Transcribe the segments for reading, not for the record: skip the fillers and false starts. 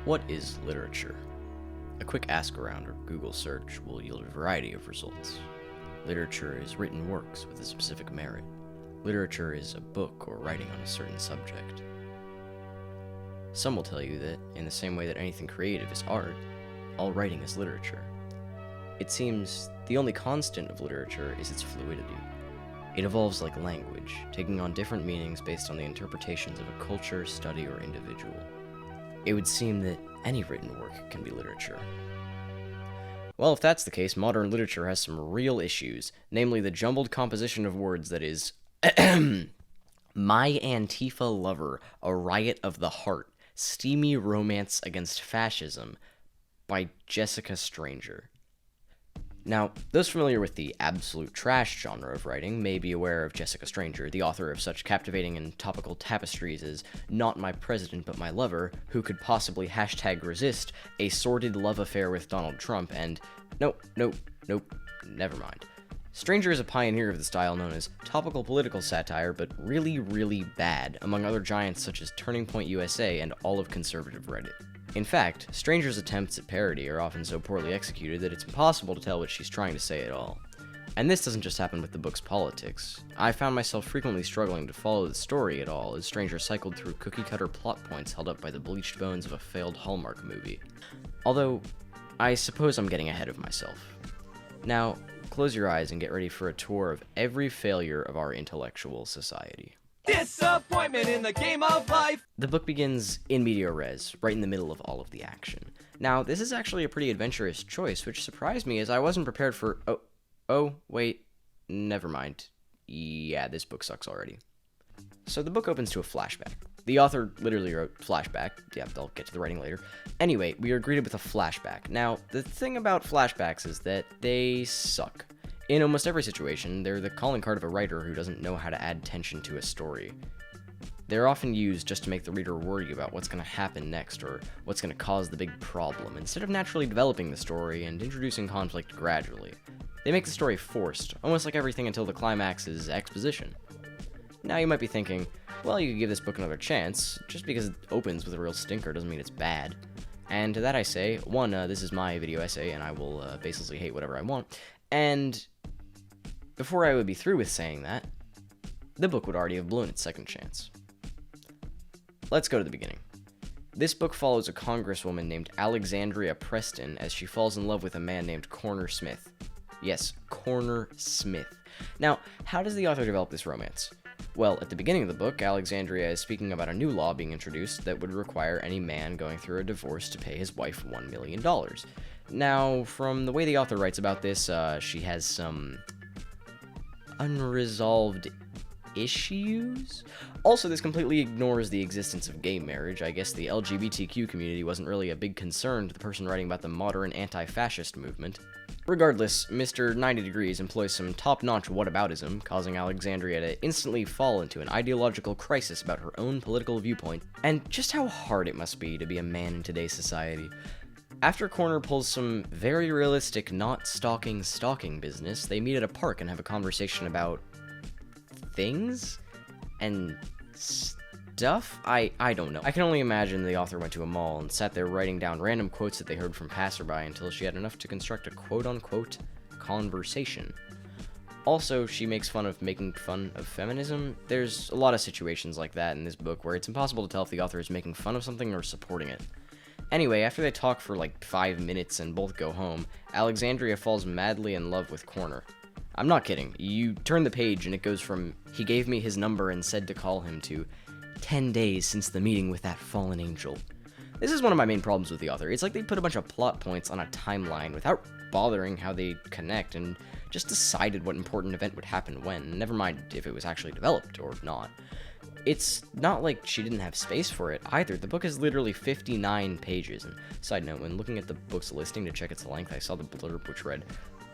What is literature? A quick ask around or Google search will yield a variety of results. Literature is written works with a specific merit. Literature is a book or writing on a certain subject. Some will tell you that, in the same way that anything creative is art, all writing is literature. It seems the only constant of literature is its fluidity. It evolves like language, taking on different meanings based on the interpretations of a culture, study, or individual. It would seem that any written work can be literature. Well, if that's the case, modern literature has some real issues, namely the jumbled composition of words that is My Antifa Lover, A Riot of the Heart, Steamy Romance Against Fascism by Jessica Stranger. Now, those familiar with the absolute trash genre of writing may be aware of Jessica Stranger, the author of such captivating and topical tapestries as Not My President But My Lover, Who Could Possibly #resist a sordid love affair with Donald Trump, and nope, never mind. Stranger is a pioneer of the style known as topical political satire, but really, really bad, among other giants such as Turning Point USA and all of conservative Reddit. In fact, Stranger's attempts at parody are often so poorly executed that it's impossible to tell what she's trying to say at all. And this doesn't just happen with the book's politics. I found myself frequently struggling to follow the story at all as Stranger cycled through cookie-cutter plot points held up by the bleached bones of a failed Hallmark movie. Although, I suppose I'm getting ahead of myself. Now, close your eyes and get ready for a tour of every failure of our intellectual society. Disappointment in the game of life! The book begins in media res, right in the middle of all of the action. Now, this is actually a pretty adventurous choice, which surprised me as I wasn't prepared for... Oh, wait, never mind. Yeah, this book sucks already. So the book opens to a flashback. The author literally wrote flashback. Yeah, I'll get to the writing later. Anyway, we are greeted with a flashback. Now, the thing about flashbacks is that they suck. In almost every situation, they're the calling card of a writer who doesn't know how to add tension to a story. They're often used just to make the reader worry about what's going to happen next or what's going to cause the big problem, instead of naturally developing the story and introducing conflict gradually. They make the story forced, almost like everything until the climax is exposition. Now you might be thinking, well, you could give this book another chance. Just because it opens with a real stinker doesn't mean it's bad. And to that I say, one, this is my video essay and I will basically hate whatever I want. And before I would be through with saying that, the book would already have blown its second chance. Let's go to the beginning. This book follows a congresswoman named Alexandria Preston as she falls in love with a man named Corner Smith. Yes, Corner Smith. Now, how does the author develop this romance? Well, at the beginning of the book, Alexandria is speaking about a new law being introduced that would require any man going through a divorce to pay his wife $1 million. Now, from the way the author writes about this, she has some unresolved issues? Also, this completely ignores the existence of gay marriage. I guess the LGBTQ community wasn't really a big concern to the person writing about the modern anti-fascist movement. Regardless, Mr. 90 Degrees employs some top-notch whataboutism, causing Alexandria to instantly fall into an ideological crisis about her own political viewpoint, and just how hard it must be to be a man in today's society. After Corner pulls some very realistic not stalking business, they meet at a park and have a conversation about things and stuff? I don't know. I can only imagine the author went to a mall and sat there writing down random quotes that they heard from passerby until she had enough to construct a quote-unquote conversation. Also, she makes fun of making fun of feminism. There's a lot of situations like that in this book where it's impossible to tell if the author is making fun of something or supporting it. Anyway, after they talk for like 5 minutes and both go home, Alexandria falls madly in love with Corner. I'm not kidding. You turn the page and it goes from, he gave me his number and said to call him, to 10 days since the meeting with that fallen angel. This is one of my main problems with the author. It's like they put a bunch of plot points on a timeline without bothering how they connect and just decided what important event would happen when, never mind if it was actually developed or not. It's not like she didn't have space for it either. The book is literally 59 pages. And side note, when looking at the book's listing to check its length, I saw the blurb which read,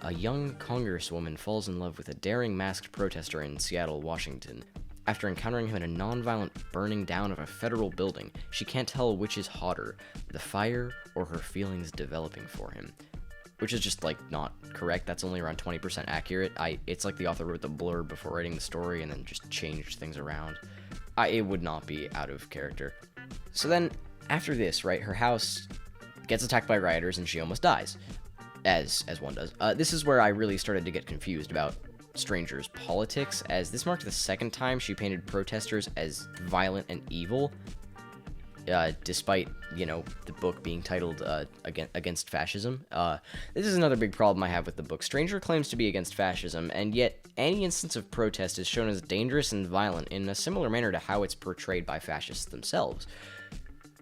a young congresswoman falls in love with a daring masked protester in Seattle, Washington. After encountering him in a non-violent burning down of a federal building, she can't tell which is hotter, the fire or her feelings developing for him. Which is just, like, not correct. That's only around 20% accurate. It's like the author wrote the blurb before writing the story and then just changed things around. It would not be out of character. So then, After this, right, her house gets attacked by rioters and she almost dies, as one does. This is where I really started to get confused about Stranger's politics, as this marked the second time she painted protesters as violent and evil, despite, you know, the book being titled Against Fascism. This is another big problem I have with the book. Stranger claims to be against fascism, and yet any instance of protest is shown as dangerous and violent in a similar manner to how it's portrayed by fascists themselves.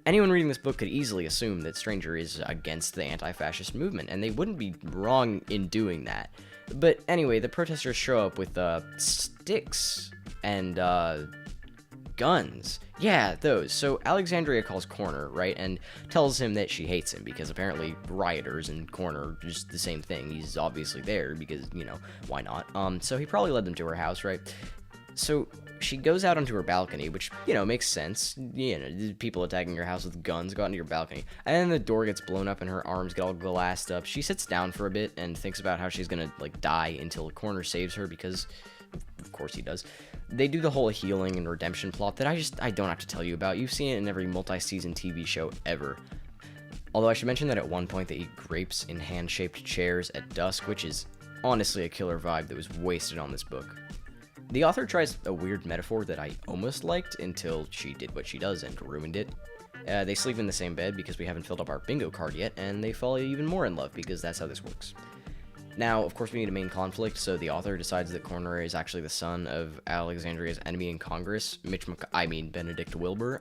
Anyone reading this book could easily assume that Stranger is against the anti-fascist movement, and they wouldn't be wrong in doing that. But anyway, the protesters show up with sticks and guns. Yeah, those. So Alexandria calls Corner, right, and tells him that she hates him because apparently rioters and Corner are just the same thing. He's obviously there because, you know, why not? So he probably led them to her house, right? So she goes out onto her balcony, which, you know, makes sense. You know, people attacking your house with guns, go out into your balcony. And then the door gets blown up and her arms get all glassed up. She sits down for a bit and thinks about how she's gonna, like, die until Corner saves her, because of course he does. They do the whole healing and redemption plot that I don't have to tell you about. You've seen it in every multi-season TV show ever. Although I should mention that at one point they eat grapes in hand-shaped chairs at dusk, which is honestly a killer vibe that was wasted on this book. The author tries a weird metaphor that I almost liked until she did what she does and ruined it. They sleep in the same bed because we haven't filled up our bingo card yet, and they fall even more in love because that's how this works. Now, of course, we need a main conflict, so the author decides that Corner is actually the son of Alexandria's enemy in Congress, Benedict Wilbur.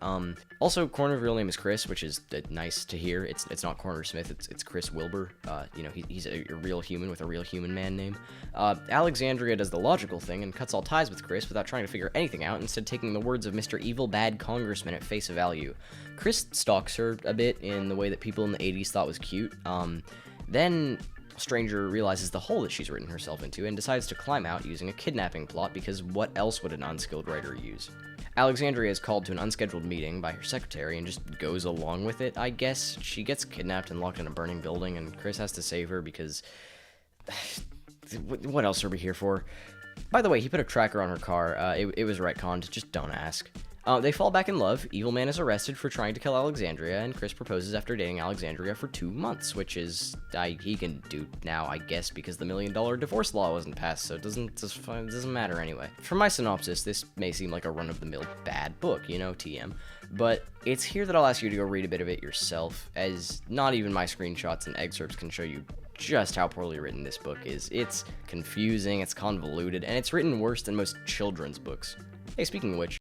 Also, Corner's real name is Chris, which is nice to hear. It's not Corner Smith, it's Chris Wilbur. You know, he's a real human with a real human man name. Alexandria does the logical thing and cuts all ties with Chris without trying to figure anything out, instead taking the words of Mr. Evil Bad Congressman at face value. Chris stalks her a bit in the way that people in the 80s thought was cute. Then Stranger realizes the hole that she's written herself into and decides to climb out using a kidnapping plot, because what else would an unskilled writer use? Alexandria is called to an unscheduled meeting by her secretary and just goes along with it, I guess. She gets kidnapped and locked in a burning building, and Chris has to save her because what else are we here for? By the way, he put a tracker on her car. It was retconned, just don't ask. They fall back in love. Evil Man is arrested for trying to kill Alexandria, and Chris proposes after dating Alexandria for 2 months, which is he can do now, I guess, because the $1 million divorce law wasn't passed, so it doesn't matter anyway. For my synopsis, this may seem like a run-of-the-mill bad book, you know, TM, but it's here that I'll ask you to go read a bit of it yourself, as not even my screenshots and excerpts can show you just how poorly written this book is. It's confusing, it's convoluted, and it's written worse than most children's books. Hey, speaking of which,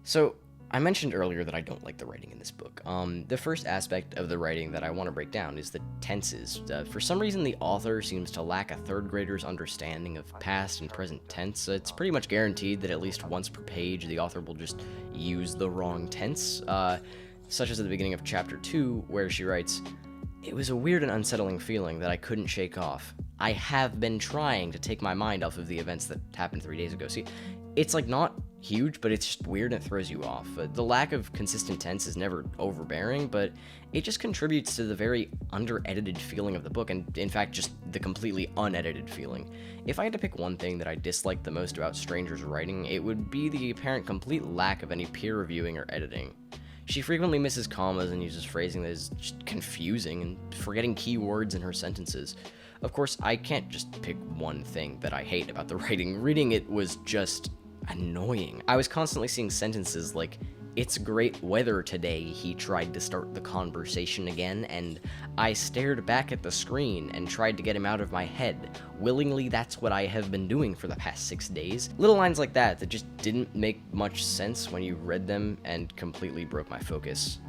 so, I mentioned earlier that I don't like the writing in this book. The first aspect of the writing that I want to break down is the tenses. For some reason, the author seems to lack a third grader's understanding of past and present tense. It's pretty much guaranteed that at least once per page, the author will just use the wrong tense, such as at the beginning of chapter 2, where she writes, "It was a weird and unsettling feeling that I couldn't shake off. I have been trying to take my mind off of the events that happened 3 days ago." See, it's like not huge, but it's just weird and it throws you off. The lack of consistent tense is never overbearing, but it just contributes to the very under-edited feeling of the book, and in fact, just the completely unedited feeling. If I had to pick one thing that I disliked the most about Stranger's writing, it would be the apparent complete lack of any peer reviewing or editing. She frequently misses commas and uses phrasing that is just confusing and forgetting key words in her sentences. Of course, I can't just pick one thing that I hate about the writing. Reading it was just annoying. I was constantly seeing sentences like, "It's great weather today," he tried to start the conversation again, and "I stared back at the screen and tried to get him out of my head. Willingly, that's what I have been doing for the past 6 days." Little lines like that just didn't make much sense when you read them and completely broke my focus.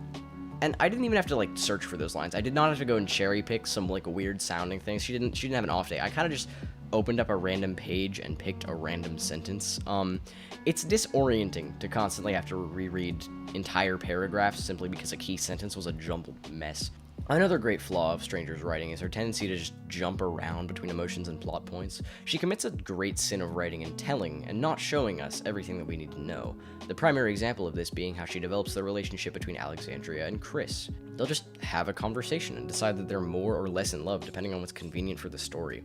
And I didn't even have to, like, search for those lines. I did not have to go and cherry pick some, like, weird sounding things. She didn't have an off day. I kind of just opened up a random page and picked a random sentence. It's disorienting to constantly have to reread entire paragraphs simply because a key sentence was a jumbled mess. Another great flaw of Stranger's writing is her tendency to just jump around between emotions and plot points. She commits a great sin of writing and telling, and not showing us everything that we need to know. The primary example of this being how she develops the relationship between Alexandria and Chris. They'll just have a conversation and decide that they're more or less in love depending on what's convenient for the story.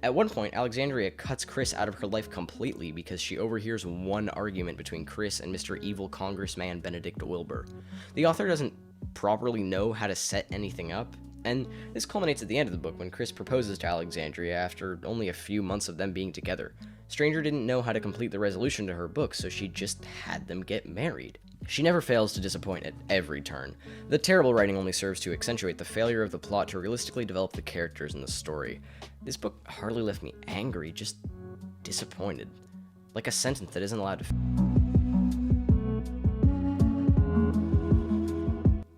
At one point, Alexandria cuts Chris out of her life completely because she overhears one argument between Chris and Mr. Evil Congressman Benedict Wilbur. The author doesn't properly know how to set anything up, and this culminates at the end of the book when Chris proposes to Alexandria after only a few months of them being together. Stranger didn't know how to complete the resolution to her book, so she just had them get married. She never fails to disappoint at every turn. The terrible writing only serves to accentuate the failure of the plot to realistically develop the characters in the story. This book hardly left me angry, just disappointed. Like a sentence that isn't allowed to...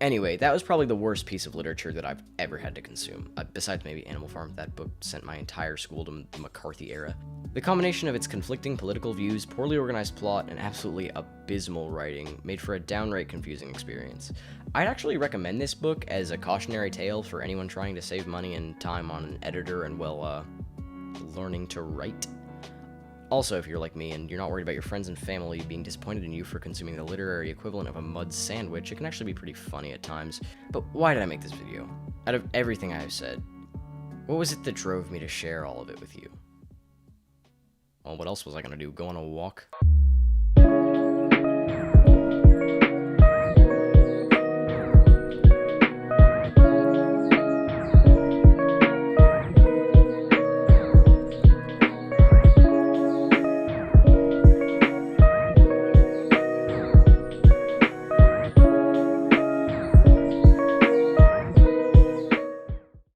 Anyway, that was probably the worst piece of literature that I've ever had to consume. Besides maybe Animal Farm, that book sent my entire school to the McCarthy era. The combination of its conflicting political views, poorly organized plot, and absolutely abysmal writing made for a downright confusing experience. I'd actually recommend this book as a cautionary tale for anyone trying to save money and time on an editor and, well, learning to write. Also, if you're like me and you're not worried about your friends and family being disappointed in you for consuming the literary equivalent of a mud sandwich, it can actually be pretty funny at times. But why did I make this video? Out of everything I have said, what was it that drove me to share all of it with you? Well, what else was I gonna do? Go on a walk?